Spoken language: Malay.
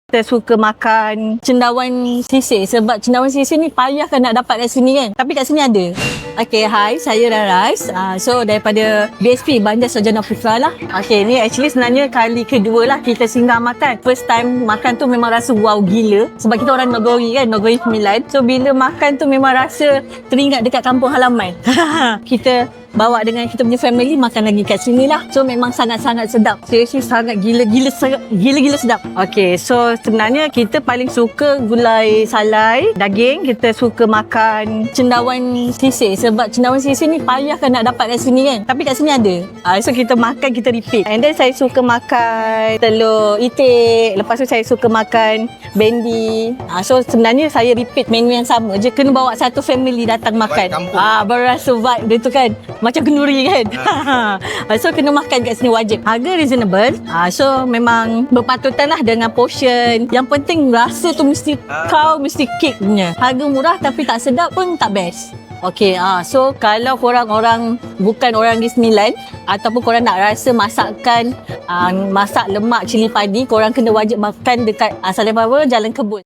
Kita suka makan cendawan sisir sebab cendawan sisir ni payah kan nak dapat kat sini kan. Tapi kat sini ada. Okay, hi, saya Rarais. So, daripada BSP, Bandar Sarjana Putra lah. Okay, ni actually sebenarnya kali kedua lah kita singgah makan. First time makan tu memang rasa wow gila. Sebab kita orang Nogori kan, Nogori 9. So, bila makan tu memang rasa teringat dekat kampung halaman. Kita bawa dengan kita punya family makan lagi kat sini lah. So memang sangat-sangat sedap. Seriously sangat gila-gila sedap. Okay, so sebenarnya kita paling suka gulai salai, daging. Kita suka makan cendawan sisir sebab cendawan sisir ni payah kan nak dapat kat sini kan. Tapi kat sini ada. So kita makan, kita repeat. And then saya suka makan telur itik. Lepas tu saya suka makan bendi. So sebenarnya saya repeat menu yang sama je. Kena bawa satu family datang makan. Baru rasa vibe dia tu kan. Macam kenduri kan. So kena makan kat sini wajib. Harga reasonable. So memang berpatutan lah dengan portion. Yang penting rasa tu mesti mesti cake punya. Harga murah tapi tak sedap pun tak best. Okay, so kalau korang orang bukan orang di Sembilan ataupun korang nak rasa masakan masak lemak cili padi, korang kena wajib makan dekat Saleh Power Jalan Kebun.